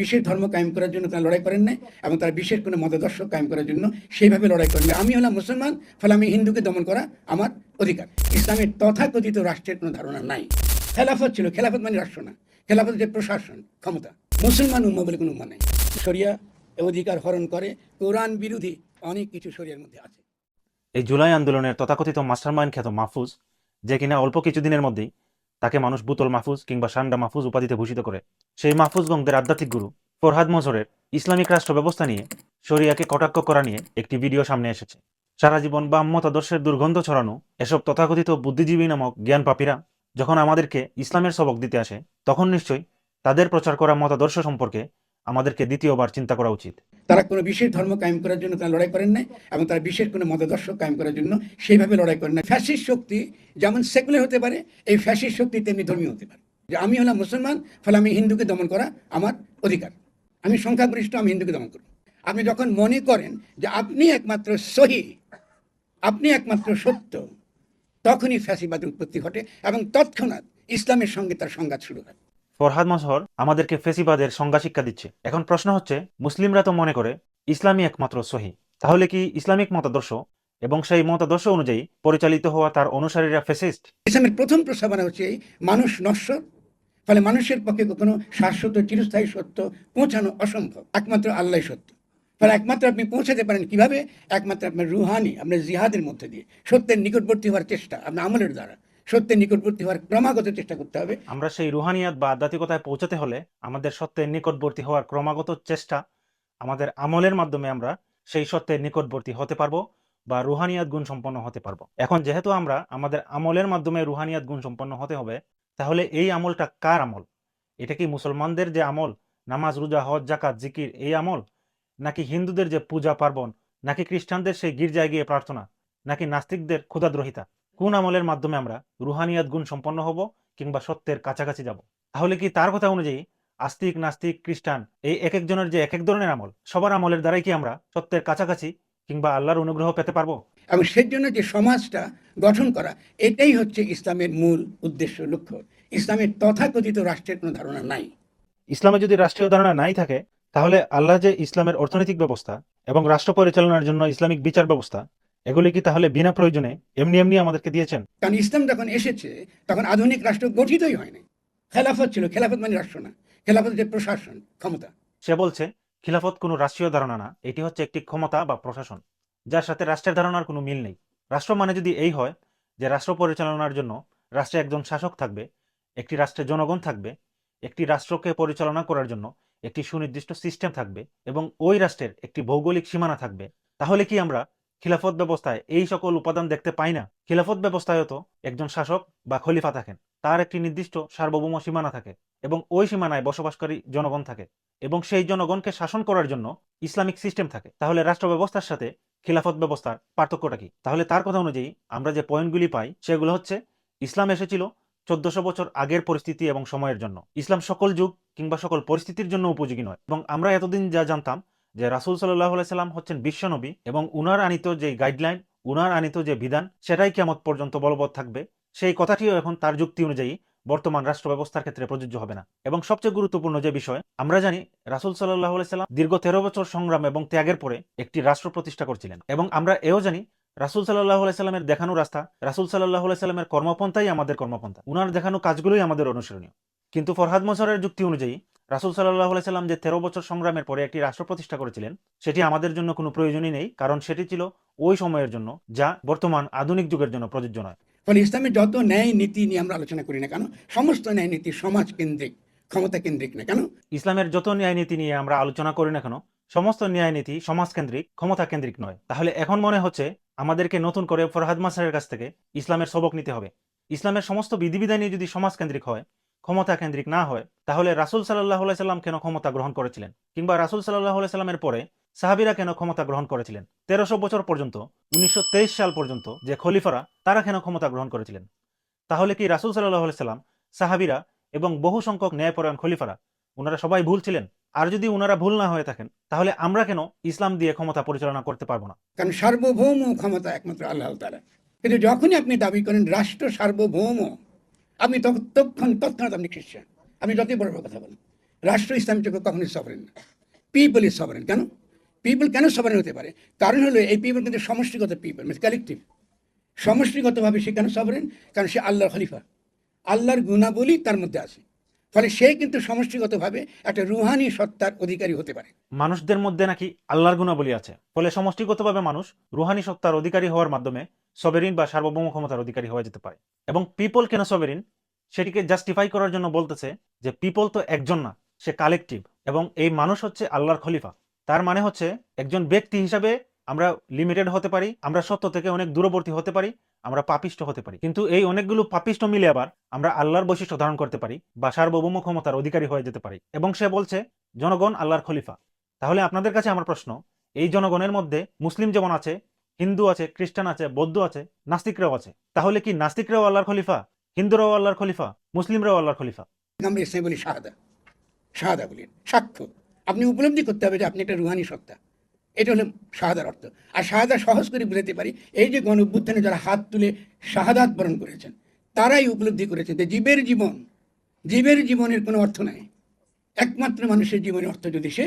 বিশেষ ধর্ম কায়েম করার জন্য তারা লড়াই করেন নাই এবং তারা বিশেষ কোনো মতাদর্শ কায়েম করার জন্য সেইভাবে লড়াই করেন নাই। আমি হলাম মুসলমান, ফলে আমি হিন্দুকে দমন করা আমার অধিকার। ইসলামের তথাকথিত রাষ্ট্রের কোনো ধারণা নাই। খেলাফত ছিল, খেলাফত মানে রাষ্ট্র না, খেলাফত হচ্ছে প্রশাসন ক্ষমতা। মুসলমান উম্মা বলে কোনো উম্মা নেই। শরিয়া অধিকার হরণ করে, কোরআন বিরোধী অনেক কিছু শরিয়ার মধ্যে আছে। এই জুলাই আন্দোলনের তথাকথিত মাস্টারমাইন্ড খ্যাত মাহফুজ, যে কিনা অল্প কিছুদিনের মধ্যেই তাকে মানুষ বুতল মাহফুজ কিংবা সান্ডা মাহফুজ উপাধিতে ভূষিত করে, সেই মাহফুজগণদের আধ্যাত্মিক গুরু ফরহাদ মজহরের ইসলামিক রাষ্ট্র ব্যবস্থা নিয়ে শরিয়াকে কটাক্ষ করা নিয়ে একটি ভিডিও সামনে এসেছে। সারা জীবন বাম মতাদর্শের দুর্গন্ধ ছড়ানো এসব তথাকথিত বুদ্ধিজীবী নামক জ্ঞান পাপীরা যখন আমাদেরকে ইসলামের সবক দিতে আসে, তখন নিশ্চয়ই তাদের প্রচার করা মতাদর্শ সম্পর্কে আমাদেরকে দ্বিতীয়বার চিন্তা করা উচিত। তারা কোনো বিশেষ ধর্ম কায়েম করার জন্য তারা লড়াই করেন নাই এবং তারা বিশেষ কোনো মতাদর্শ কায়েম করার জন্য সেইভাবে লড়াই করেন না। ফ্যাসিস্ট শক্তি যেমন সেকুলার হতে পারে, এই ফ্যাসিস্ট শক্তি তেমনি ধর্মীয় হতে পারে। যে আমি হলাম মুসলমান, ফলে আমি হিন্দুকে দমন করা আমার অধিকার। আমি সংখ্যাগরিষ্ঠ, আমি হিন্দুকে দমন করব। আপনি যখন মনে করেন যে আপনি একমাত্র সহি, আপনি একমাত্র সত্য, তখনই ফ্যাসিবাদের উৎপত্তি ঘটে এবং তৎক্ষণাৎ ইসলামের সঙ্গে তার সংঘাত শুরু হয়। ফরহাদ মজহর আমাদেরকে ফেসিবাদের সংজ্ঞা শিক্ষা দিচ্ছে। এখন প্রশ্ন হচ্ছে, মুসলিমরা তো মনে করে ইসলামই একমাত্র সহি, তাহলে কি ইসলামিক মতাদর্শ এবং সেই মতাদর্শ অনুযায়ী পরিচালিত হওয়া তার অনুসারীরা ফেসিস্ট? ইসলামের প্রথম প্রস্তাবনা হচ্ছে মানুষ নশ্বর, ফলে মানুষের পক্ষে কখনো শাশ্বত চিরস্থায়ী সত্য পৌঁছানো অসম্ভব। একমাত্র আল্লাহ সত্য। ফলে একমাত্র আপনি পৌঁছাতে পারেন কিভাবে? একমাত্র আপনার রুহানি, আপনার জিহাদের মধ্যে দিয়ে সত্যের নিকটবর্তী হওয়ার চেষ্টা, আপনার আমলের দ্বারা সত্যের নিকটবর্তী হওয়ার ক্রমাগত চেষ্টা করতে হবে। আমরা সেই রুহানিয়াত বা আধ্যাত্মিকতায় পৌঁছাতে হলে আমাদের সত্যের নিকটবর্তী হওয়ার ক্রমাগত চেষ্টা, আমাদের আমলের মাধ্যমে আমরা সেই সত্যের নিকটবর্তী হতে পারবো বা রুহানিয়াত গুণ সম্পন্ন হতে পারবো। এখন যেহেতু আমরা আমাদের আমলের মাধ্যমে রুহানিয়াত গুণ সম্পন্ন হতে হবে, তাহলে এই আমলটা কার আমল? এটা কি মুসলমানদের যে আমল, নামাজ রোজা হজ জাকাত জিকির, এই আমল, নাকি হিন্দুদের যে পূজা পার্বণ, নাকি খ্রিস্টানদের সেই গির্জায় গিয়ে প্রার্থনা, নাকি নাস্তিকদের ক্ষুধাদ্রোহিতা? কোন আমলের মাধ্যমে আমরা রুহানিয়াত গুণ সম্পন্ন হব কিংবা সত্যের কাছাকাছি যাব? তাহলে কি তার কথা অনুযায়ী আস্তিক নাস্তিক খ্রিস্টান এই এক একজনের যে এক এক ধরনের আমল, সবার আমলের দ্বারাই কি আমরা সত্যের কাছাকাছি কিংবা আল্লাহর অনুগ্রহ পেতে পারবো? এবং সেই জন্য যে সমাজটা গঠন করা, এটাই হচ্ছে ইসলামের মূল উদ্দেশ্য, লক্ষ্য। ইসলামের তথাকথিত রাষ্ট্রের কোনো ধারণা নাই। ইসলামে যদি রাষ্ট্রীয় ধারণা নাই থাকে, তাহলে আল্লাহ যে ইসলামের অর্থনৈতিক ব্যবস্থা এবং রাষ্ট্র পরিচালনার জন্য ইসলামিক বিচার ব্যবস্থা, এগুলি কি তাহলে বিনা প্রয়োজনে এমনি এমনি আমাদেরকে দিয়েছেন? কারণ ইসলাম যখন এসেছে তখন আধুনিক রাষ্ট্র গঠিতই হয়নি। খেলাফত ছিল, খেলাফত মানে রাষ্ট্র না, খেলাফত হচ্ছে প্রশাসন ক্ষমতা। সে বলছে খিলাফত কোনো রাষ্ট্রীয় ধারণা না, এটি হচ্ছে একটি ক্ষমতা বা প্রশাসন, যার সাথে রাষ্ট্রের ধারণার কোনো মিল নেই। রাষ্ট্র মানে যদি এই হয় যে রাষ্ট্র পরিচালনার জন্য রাষ্ট্রে একজন শাসক থাকবে, একটি রাষ্ট্রে জনগণ থাকবে, একটি রাষ্ট্রকে পরিচালনা করার জন্য একটি সুনির্দিষ্ট সিস্টেম থাকবে এবং ওই রাষ্ট্রের একটি ভৌগোলিক সীমানা থাকবে, তাহলে কি আমরা খিলাফত ব্যবস্থায় এই সকল উপাদান দেখতে পাই না? খিলাফত ব্যবস্থায় তো একজন শাসক বা খলিফা থাকেন, তার একটি নির্দিষ্ট সার্বভৌম সীমানা থাকে এবং ওই সীমানায় বসবাসকারী জনগণ থাকে এবং সেই জনগণকে শাসন করার জন্য ইসলামিক সিস্টেম থাকে। তাহলে রাষ্ট্র ব্যবস্থার সাথে খিলাফত ব্যবস্থার পার্থক্যটা কি? তাহলে তার কথা অনুযায়ী আমরা যে পয়েন্টগুলি পাই সেগুলো হচ্ছে, ইসলাম এসেছিল 1400 বছর আগের পরিস্থিতি এবং সময়ের জন্য। ইসলাম সকল যুগ কিংবা সকল পরিস্থিতির জন্য উপযোগী নয়। এবং আমরা এতদিন যা জানতাম যে রাসূল সাল্লাল্লাহু আলাইহি সাল্লাম হচ্ছেন বিশ্বনবী এবং উনার আনিত যে গাইডলাইন, উনার আনিত যে বিধান, সেটাই কিয়ামত পর্যন্ত বলবৎ থাকবে, সেই কথাটিও এখন তার যুক্তি অনুযায়ী বর্তমান রাষ্ট্র ব্যবস্থার ক্ষেত্রে প্রযোজ্য হবে না। এবং সবচেয়ে গুরুত্বপূর্ণ যে বিষয়, আমরা জানি রাসূল সাল্লাল্লাহু আলাইহি সাল্লাম দীর্ঘ 13 বছর সংগ্রাম এবং ত্যাগের পরে একটি রাষ্ট্র প্রতিষ্ঠা করছিলেন এবং আমরা এও জানি রাসূল সাল্লাল্লাহু আলাইহি সাল্লামের দেখানো রাস্তা, রাসূল সাল্লাল্লাহু আলাইহি সাল্লামের কর্মপন্থাই আমাদের কর্মপন্থা, উনার দেখানো কাজগুলোই আমাদের অনুসরণীয়। কিন্তু ফরহাদ মজহরের যুক্তি অনুযায়ী রাসূল সাল্লাল্লাহু আলাইহি সাল্লাম যে 13 বছর সংগ্রামের পরে একটি রাষ্ট্র প্রতিষ্ঠা করেছিলেন, সেটি আমাদের জন্য কোনো প্রয়োজনই নেই, কারণ সেটি ছিল ওই সময়ের জন্য, যা বর্তমান আধুনিক যুগের জন্য প্রযোজ্য নয়। ফলে ইসলামের যত ন্যায় নীতি নিয়ে আমরা আলোচনা করি না কেন, সমস্ত ন্যায় নীতি সমাজ কেন্দ্রিক, ক্ষমতা কেন্দ্রিক না কেন। ইসলামের যত ন্যায় নীতি নিয়ে আমরা আলোচনা করি না কেন, সমস্ত ন্যায় নীতি সমাজকেন্দ্রিক, ক্ষমতা কেন্দ্রিক নয়। তাহলে এখন মনে হচ্ছে আমাদেরকে নতুন করে ফরহাদ মজহরের কাছ থেকে ইসলামের সবক নিতে হবে। ইসলামের সমস্ত বিধিবিধানই যদি সমাজকেন্দ্রিক হয়, ক্ষমতা কেন্দ্রিক না হয়, তাহলে রাসূল সাল্লাল্লাহু আলাইহি সাল্লাম কেন ক্ষমতা গ্রহণ করেছিলেন, কিংবা রাসূল সাল্লাল্লাহু আলাইহি সাল্লামের পরে সাহাবীরা কেন ক্ষমতা গ্রহণ করেছিলেন? 1300 বছর পর্যন্ত, 1923 সাল পর্যন্ত যে খলিফারা, তারা কেন ক্ষমতা গ্রহণ করেছিলেন? তাহলে কি রাসূল সাল্লাল্লাহু আলাইহি সাল্লাম, সাহাবীরা এবং বহু সংখ্যক ন্যায়পরায়ণ খলিফারা, উনারা সবাই ভুল ছিলেন? আর যদি উনারা ভুল না হয়ে থাকেন, তাহলে আমরা কেন ইসলাম দিয়ে ক্ষমতা পরিচালনা করতে পারবো না? কারণ সার্বভৌম ক্ষমতা একমাত্র আল্লাহ তাআলা। কিন্তু যখনই আপনি দাবি করেন রাষ্ট্র সার্বভৌম, আপনি তৎক্ষণাৎ আপনি খ্রিস্টান। আপনি যতই বড় বড় কথা বলেন, রাষ্ট্র ইসলাম চোখে কখনোই সভারেন না। People is sovereign. কেন পিপল কেন সভারেন হতে পারে? কারণ হলো এই পিপল কিন্তু সমষ্টিগত পিপল, মানে কালেকটিভ। সমষ্টিগতভাবে সে কেন সভারেন? কারণ সে আল্লাহর খলিফা, আল্লাহর গুণাবলী তার মধ্যে আছে। ফলে সে কিন্তু সমষ্টিগতভাবে একটা রুহানি সত্তার অধিকারী হতে পারে। মানুষদের মধ্যে নাকি আল্লাহর গুণাবলী আছে, ফলে সমষ্টিগতভাবে মানুষ রুহানি সত্তার অধিকারী হওয়ার মাধ্যমে সবেরিন বা সার্বভৌম ক্ষমতার অধিকারী হয়ে যেতে পারে। এবং পিপল কেন সবেরিন সেটিকে জাস্টিফাই করার জন্য বলতেছে যে পিপল তো একজন না, সে কালেকটিভ, এবং এই মানুষ হচ্ছে আল্লাহর খলিফা। তার মানে হচ্ছে একজন ব্যক্তি হিসাবে আমরা লিমিটেড হতে পারি, আমরা সত্য থেকে অনেক দূরবর্তী হতে পারি, আমরা পাপিষ্ট হতে পারি, কিন্তু এই অনেকগুলো পাপিষ্ট মিলে আবার আমরা আল্লাহর বৈশিষ্ট্য ধারণ করতে পারি বা সার্বভৌম ক্ষমতার অধিকারী হয়ে যেতে পারি। এবং সে বলছে জনগণ আল্লাহর খলিফা। তাহলে আপনাদের কাছে আমার প্রশ্ন, এই জনগণের মধ্যে মুসলিম যেমন আছে, হিন্দু আছে, খ্রিস্টান আছে, বৌদ্ধ আছে, নাস্তিকরাও আছে, তাহলে কি নাস্তিকরাও আল্লাহর খলিফা, হিন্দুরাও আল্লাহর খলিফা, মুসলিমরাও আল্লাহর খলিফা? আমরা ইসলামে বলি শাহাদা, শাহাদা বলি সাক্ষ্য। আপনি উপলব্ধি করতে হবে যে আপনি একটা রুহানি সত্তা, এটা হলো শাহাদার অর্থ। আর শাহাদা সহজ করে বুঝাতে পারি, এই যে গণ অভ্যুত্থানে যারা হাত তুলে শাহাদাত বরণ করেছেন, তারাই উপলব্ধি করেছেন যে জীবের জীবন, জীবের জীবনের কোনো অর্থ নাই, একমাত্র মানুষের জীবনের অর্থ যদি সে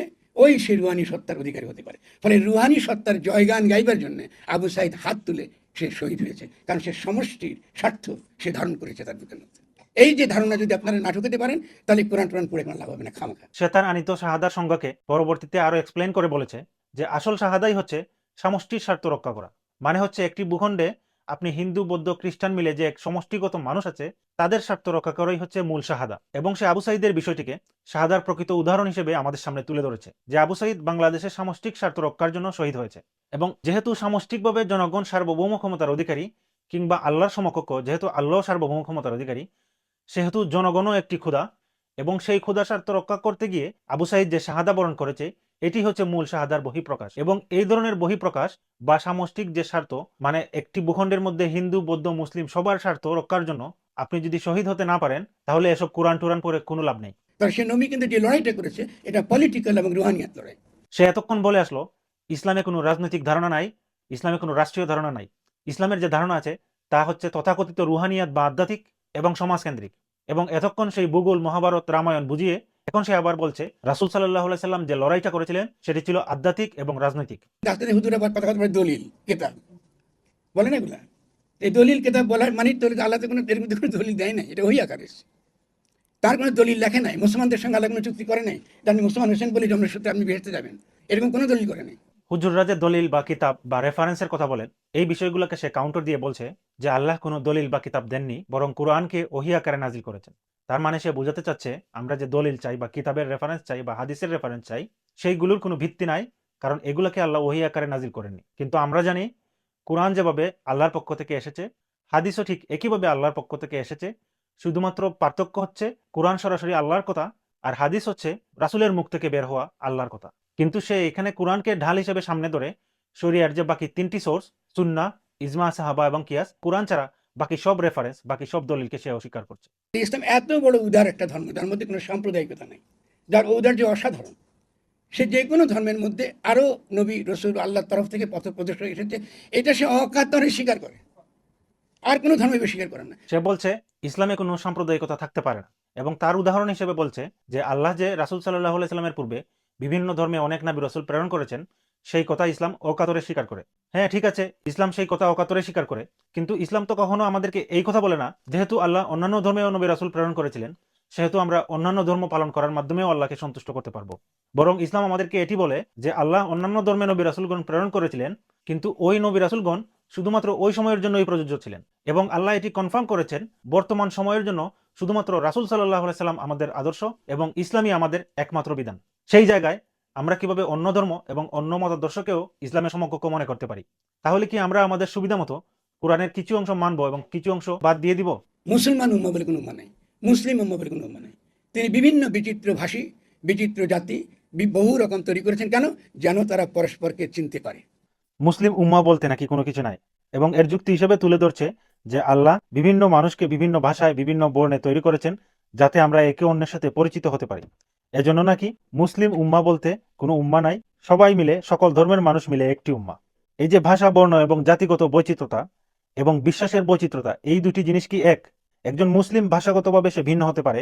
রুহানি সত্তার অধিকারী হতে পারে। ফলে রুহানি সত্তার জয়গান গাইবার জন্য আবু সাইদ হাত তুলে সে শহীদ হয়েছে, কারণ সে সমষ্টির স্বার্থ সে ধারণ করেছে তার বুকের মধ্যে। এই যে ধারণা যদি আপনারা না ঢুকাতে পারেন, তাহলে কোরআন টোরআন পড়ে কোনো লাভ হবে না, খামাখা। সে তার আনিত শাহাদার সংজ্ঞাকে পরবর্তীতে আরো এক্সপ্লেন করে বলেছে যে আসল শাহাদাই হচ্ছে সমষ্টির স্বার্থ রক্ষা করা। মানে হচ্ছে একটি ভূখণ্ডে আপনি হিন্দু, বৌদ্ধ, খ্রিস্টান মিলে যে এক সমষ্টিগত মানুষ আছে, তাদের স্বার্থ রক্ষা করাই হচ্ছে মূল শাহাদা। এবং সে আবু সাইদের বিষয়টিকে শাহাদার প্রকৃত উদাহরণ হিসেবে আমাদের সামনে তুলে ধরেছে যে আবু সাইদ বাংলাদেশের সামষ্টিক স্বার্থ রক্ষার জন্য শহীদ হয়েছে। এবং যেহেতু সামষ্টিকভাবে জনগণ সার্বভৌম ক্ষমতার অধিকারী, কিংবা আল্লাহর সমকক্ষ, যেহেতু আল্লাহ সার্বভৌম ক্ষমতার অধিকারী, সেহেতু জনগণও একটি ক্ষুধা, এবং সেই ক্ষুধা স্বার্থ রক্ষা করতে গিয়ে আবু সাইদ যে শাহাদা বরণ করেছে, এটি হচ্ছে মূল শাহাদার বহিঃপ্রকাশ। এবং এই ধরনের বহিঃপ্রকাশ বা সামষ্টিক যে স্বার্থ, মানে একটি ভূখণ্ডের মধ্যে হিন্দু, বৌদ্ধ, মুসলিম সবার স্বার্থ রক্ষার জন্য আপনি যদি শহীদ হতে না পারেন, তাহলে এসব কোরআন টুরান পড়ে কোনো লাভ নেই। তার সে নবী কিন্তু যে লড়াইটা করেছে, এটা পলিটিক্যাল এবং রুহানিয়াত লড়াই। সে এতক্ষণ বলে আসলো ইসলামে কোনো রাজনৈতিক ধারণা নাই, ইসলামে কোনো রাষ্ট্রীয় ধারণা নাই। ইসলামের যে ধারণা আছে তা হচ্ছে তথাকথিত রুহানিয়াত বা আধ্যাত্মিক এবং সমাজকেন্দ্রিক। এবং এতক্ষণ সেই ভূগোল, মহাভারত, রামায়ণ বুঝিয়ে এখন সে আবার বলছে রাসূল সাল্লাল্লাহু আলাইহি সাল্লাম যে লড়াইটা করেছিলেন সেটি ছিল আধ্যাত্মিক এবং রাজনৈতিক। ডাক্তার হুজুর আবার কথা কথা বলে দলিল কেতাব বলেন এগুলা। এই দলিল কেতাব বলার মানে তো আল্লাহ তো কোনো এর মধ্যে কোনো দলিল দেয় না, এটা ওই আকার এসেছে। তার কোনো দলিল লেখে নাই, মুসলমানদের সঙ্গে আল্লাহ কোনো চুক্তি করে নাই যে আপনি মুসলমান হোসেন বলে জন্মের সূত্রে আপনি বেহেশতে যাবেন, এরকম কোনো দলিল করে নাই। হুজুররা যে দলিল বা কিতাব বা রেফারেন্সের কথা বলেন, এই বিষয়গুলোকে সে কাউন্টার দিয়ে বলছে যে আল্লাহ কোনো দলিল বা কিতাব দেননি, বরং কোরআনকে ওহী আকারে নাজিল করেছেন। তার মানে সে বোঝাতে চাচ্ছে আমরা যে দলিল চাই বা কিতাবের রেফারেন্স চাই বা হাদিসের রেফারেন্স চাই, সেইগুলোর কোনো ভিত্তি নাই, কারণ এগুলোকে আল্লাহ ওহী আকারে নাজিল করেননি। কিন্তু আমরা জানি কোরআন যেভাবে আল্লাহর পক্ষ থেকে এসেছে, হাদিসও ঠিক একইভাবে আল্লাহর পক্ষ থেকে এসেছে। শুধুমাত্র পার্থক্য হচ্ছে কোরআন সরাসরি আল্লাহর কথা, আর হাদিস হচ্ছে রাসূলের মুখ থেকে বের হওয়া আল্লাহর কথা। কিন্তু সে এখানে কোরআনকে ঢাল হিসেবে সামনে ধরে শরিয়ার যে বাকি তিনটি সোর্স, সুন্নাহ, ইজমা, সাহাবা এবং কিয়াস, কোরআন ছাড়া বাকি সব রেফারেন্স, বাকি সব দলিলকে সে অস্বীকার করছে। ইসলাম এত বড় উদার একটা ধর্ম, যার মধ্যে কোনো সাম্প্রদায়িকতা নেই, যার ঔদার্য অসাধারণ। সে যে কোনো ধর্মের মধ্যে আরও নবী রসুল আল্লাহর তরফ থেকে পথ প্রদর্শক এসেছে, এটা সে অকাতরে স্বীকার করে, আর কোনো ধর্মে স্বীকার করে না। সে বলছে ইসলামে কোনো সাম্প্রদায়িকতা থাকতে পারে না, এবং তার উদাহরণ হিসেবে বলছে যে আল্লাহ যে রাসূল সাল্লাল্লাহু আলাইহি সাল্লামের পূর্বে বিভিন্ন ধর্মে অনেক নবী রাসূল প্রেরণ করেছেন, সেই কথা ইসলাম অকাতরে স্বীকার করে। হ্যাঁ, ঠিক আছে, ইসলাম সেই কথা অকাতরে স্বীকার করে, কিন্তু ইসলাম তো কখনো আমাদেরকে এই কথা বলে না যেহেতু আল্লাহ অন্যান্য ধর্মেও নবী রাসূল প্রেরণ করেছিলেন, সেহেতু আমরা অন্যান্য ধর্ম পালন করার মাধ্যমেও আল্লাহকে সন্তুষ্ট করতে পারবো। বরং ইসলাম আমাদেরকে এটি বলে যে আল্লাহ অন্যান্য ধর্মে নবী রাসূলগণ প্রেরণ করেছিলেন, কিন্তু ওই নবী রাসূলগণ শুধুমাত্র ওই সময়ের জন্যই প্রযোজ্য ছিলেন, এবং আল্লাহ এটি কনফার্ম করেছেন বর্তমান সময়ের জন্য শুধুমাত্র রাসূল সাল্লাল্লাহু আলাইহি সাল্লাম আমাদের আদর্শ এবং ইসলামই আমাদের একমাত্র বিধান। সেই জায়গায় আমরা কিভাবে অন্য ধর্ম এবং অন্য মতাদর্শকেও ইসলামের সমকক্ষ মনে করতে পারি? তাহলে কি আমরা আমাদের সুবিধা মতো কোরআনের কিছু অংশ মানবো এবং কিছু অংশ বাদ দিয়ে দিব? মুসলমান উম্মা বলে কোনো উম্মা নেই, মুসলিম উম্মা বলে কোনো উম্মা নেই। তিনি বিভিন্ন বিচিত্র ভাষী, বিচিত্র জাতি, বহু রকম তৈরি করেছেন, কেন? যেন তারা পরস্পরকে চিনতে পারে। মুসলিম উম্মাহ বলতে নাকি কোনো কিছু নাই, এবং এর যুক্তি হিসেবে তুলে ধরছে যে আল্লাহ বিভিন্ন মানুষকে বিভিন্ন ভাষায়, বিভিন্ন বর্ণে তৈরি করেছেন যাতে আমরা একে অন্যের সাথে পরিচিত হতে পারি। এজন্য নাকি মুসলিম উম্মাহ বলতে কোনো উম্মাহ নাই, সবাই মিলে, সকল ধর্মের মানুষ মিলে একটি উম্মাহ। এই যে ভাষা, বর্ণ এবং জাতিগত বৈচিত্রতা এবং বিশ্বাসের বৈচিত্রতা, এই দুটি জিনিস কি এক? একজন মুসলিম ভাষাগতভাবে সে ভিন্ন হতে পারে,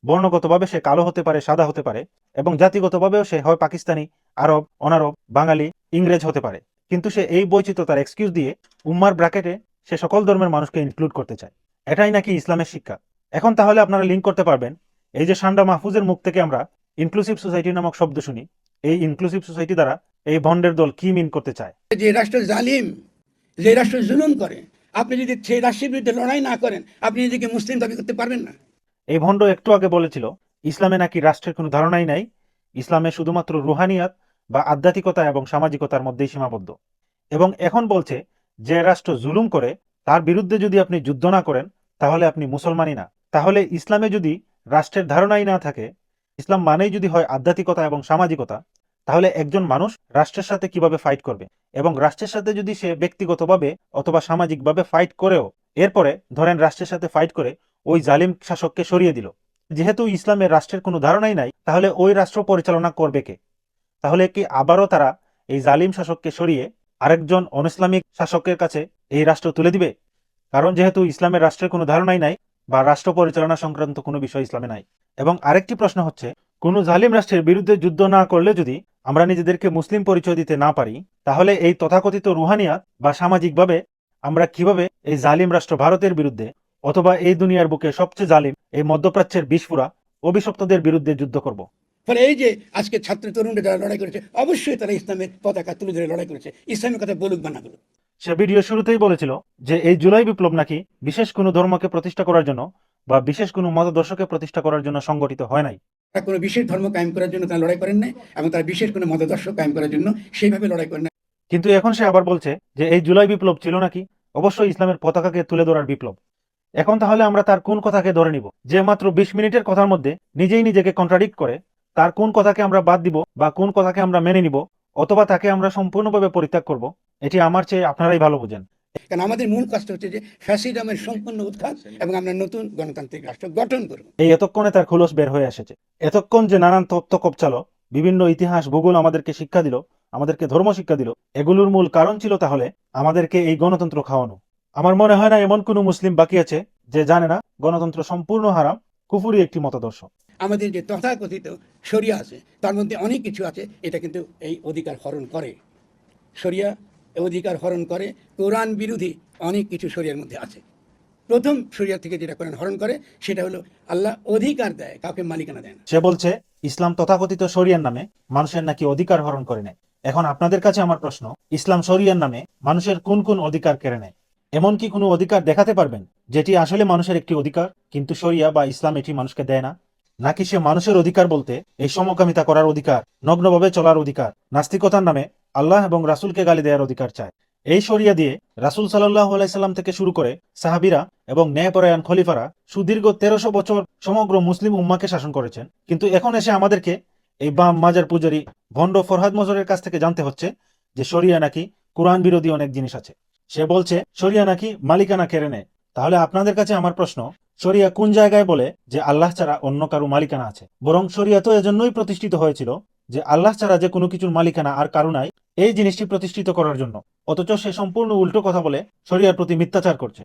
বর্ণগতভাবে সে কালো হতে পারে, সাদা হতে পারে, এবং জাতিগতভাবেও সে হয় পাকিস্তানি, আরব, অনারব, বাঙালি, ইংরেজ হতে পারে। কিন্তু সে এই বৈচিত্রতার এক্সকিউজ দিয়ে উম্মার ব্র্যাকেটে সে সকল ধর্মের মানুষকে ইনক্লুড করতে চায়। এটাই নাকি ইসলামের শিক্ষা। এখন তাহলে আপনারা লিঙ্ক করতে পারবেন, এই যে সান্ডা মাহফুজের মুখ থেকে আমরা ইনক্লুসিভ সোসাইটি নামক শব্দ শুনি, এই ইনক্লুসিভ সোসাইটি দ্বারা এই ভন্ডের দল কি মিন করতে চায়। যে রাষ্ট্র জালিম, যে রাষ্ট্র জুলুম করে, আপনি যদি সেই রাষ্ট্রের বিরুদ্ধে লড়াই না করেন, আপনি নিজেকে মুসলিম দাবি করতে পারবেন না। এই ভণ্ড একটু আগে বলেছিল ইসলামে নাকি রাষ্ট্রের কোনো ধারণাই নাই, ইসলামে শুধুমাত্র রুহানিয়াত বা আধ্যাত্মিকতা এবং সামাজিকতার মধ্যেই সীমাবদ্ধ। এবং এখন বলছে যে রাষ্ট্র জুলুম করে তার বিরুদ্ধে যদি আপনি যুদ্ধ না করেন তাহলে আপনি মুসলমানই না। তাহলে ইসলামে যদি রাষ্ট্রের ধারণাই না থাকে, ইসলাম মানেই যদি হয় আধ্যাত্মিকতা এবং সামাজিকতা, তাহলে একজন মানুষ রাষ্ট্রের সাথে কিভাবে ফাইট করবে? এবং রাষ্ট্রের সাথে যদি সে ব্যক্তিগতভাবে অথবা সামাজিকভাবে ফাইট করেও এরপরে ধরেন রাষ্ট্রের সাথে ফাইট করে ওই জালিম শাসককে সরিয়ে দিল, যেহেতু ইসলামের রাষ্ট্রের কোনো ধারণাই নাই, তাহলে ওই রাষ্ট্র পরিচালনা করবে কে? তাহলে কি আবারও তারা এই জালিম শাসককে সরিয়ে আরেকজন অনইসলামিক শাসকের কাছে এই রাষ্ট্র তুলে দিবে? কারণ যেহেতু ইসলামের রাষ্ট্রের কোনো ধারণাই নাই বা রাষ্ট্র পরিচালনা সংক্রান্ত কোনো বিষয় ইসলামে নাই। এবং আরেকটি প্রশ্ন হচ্ছে, কোনো জালিম রাষ্ট্রের বিরুদ্ধে যুদ্ধ না করলে যদি আমরা নিজেদেরকে মুসলিম পরিচয় দিতে না পারি, তাহলে এই তথাকথিত রুহানিয়াত বা সামাজিকভাবে আমরা কিভাবে এই জালিম রাষ্ট্র ভারতের বিরুদ্ধে অথবা এই দুনিয়ার বুকে সবচেয়ে জালিম এই মধ্যপ্রাচ্যের বিস্ফোরা অভিশপ্তদের বিরুদ্ধে যুদ্ধ করব? ফলে এই যে আজকে ছাত্র তরুণরা যারা লড়াই করেছে, অবশ্যই তারা ইসলামের পতাকা তুলে ধরে লড়াই করেছে, ইসলামের কথা বলুক বা না বলুক। সে ভিডিও শুরুতেই বলেছিল যে এই জুলাই বিপ্লব নাকি বিশেষ কোনো ধর্মকে প্রতিষ্ঠা করার জন্য বা বিশেষ কোনো মতাদর্শকে প্রতিষ্ঠা করার জন্য সংগঠিত হয় নাই। তারা কোনো বিশেষ ধর্ম কায়েম করার জন্য তারা লড়াই করেন নাই, এবং তারা বিশেষ কোনো মতাদর্শ কায়েম করার জন্য সেইভাবে লড়াই করেন না। কিন্তু এখন সে আবার বলছে যে এই জুলাই বিপ্লব ছিল নাকি অবশ্যই ইসলামের পতাকাকে তুলে ধরার বিপ্লব। এখন তাহলে আমরা তার কোন কথাকে ধরে নিব? যে মাত্র 20 মিনিটের কথার মধ্যে নিজেই নিজেকে কন্ট্রাডিক্ট করে, তার কোন কথাকে আমরা বাদ দিব বা কোন কথাকে আমরা মেনে নিব অথবা তাকে আমরা সম্পূর্ণভাবে পরিত্যাগ করব, এটি আমার চেয়ে আপনারাই ভালো বুঝেন। কারণ আমাদের মূল কাজটা হচ্ছে যে ফ্যাসিজমের সম্পূর্ণ উৎখাত এবং আমরা নতুন গণতান্ত্রিক রাষ্ট্র গঠন করব। এই এতক্ষণে তার খোলস বের হয়ে এসেছে। এতক্ষণ যে নানান তথ্য কপচালো, বিভিন্ন ইতিহাস ভূগোল আমাদেরকে শিক্ষা দিল, আমাদেরকে ধর্ম শিক্ষা দিল, এগুলোর মূল কারণ ছিল তাহলে আমাদেরকে এই গণতন্ত্র খাওয়ানো। আমার মনে হয় না এমন কোনো মুসলিম বাকি আছে যে জানে না গণতন্ত্র সম্পূর্ণ হারাম, কুফুরি একটি মতাদর্শ। আমাদের যে তথাকথিত শরিয়া আছে তার মধ্যে অনেক কিছু আছে, এটা কিন্তু এই অধিকার হরণ করে। শরিয়া অধিকার হরণ করে, কোরআন বিরোধী অনেক কিছু শরিয়ার মধ্যে আছে। প্রথম শরিয়া থেকে যেটা কোরআন হরণ করে সেটা হলো আল্লাহ অধিকার দেয়, কাউকে মালিকানা দেয় না। সে বলছে ইসলাম তথাকথিত শরিয়ার নামে মানুষের নাকি অধিকার হরণ করে নেয়। এখন আপনাদের কাছে আমার প্রশ্ন, ইসলাম শরিয়ার নামে মানুষের কোন কোন অধিকার কেড়ে নেয়? এমন কি কোনো অধিকার দেখাতে পারবেন যেটি আসলে মানুষের একটি অধিকার কিন্তু শরিয়া বা ইসলাম এটি মানুষকে দেয় না? নাকি সে মানুষের অধিকার বলতে এই সমকামিতা করার অধিকার, নগ্নভাবে চলার অধিকার, নাস্তিকতার নামে আল্লাহ এবং রাসূলকে গালি দেওয়ার অধিকার চায়? এই শরিয়া দিয়ে রাসূল সাল্লাল্লাহু আলাইহি সাল্লাম থেকে শুরু করে সাহাবীরা এবং ন্যায়পরায়ণ খলিফারা সুদীর্ঘ 1300 বছর সমগ্র মুসলিম উম্মাকে শাসন করেছেন। কিন্তু এখন এসে আমাদেরকে এই বাম মাজার পূজারী ভণ্ড ফরহাদ মজরের কাছ থেকে জানতে হচ্ছে যে শরিয়া নাকি কোরআন বিরোধী অনেক জিনিস আছে। সে বলছে শরিয়া নাকি মালিকানা কেড়ে নেয়। তাহলে আপনাদের কাছে আমার প্রশ্ন, শরিয়া কোন জায়গায় বলে যে আল্লাহ ছাড়া অন্য কারো মালিকানা আছে? বরং শরিয়া তো এজন্যই প্রতিষ্ঠিত হয়েছিল যে আল্লাহ ছাড়া যে কোনো কিছুর মালিকানা আর কারো নাই, এই জিনিসটি প্রতিষ্ঠিত করার জন্য। অথচ সে সম্পূর্ণ উল্টো কথা বলে শরিয়ার প্রতি মিথ্যাচার করছে।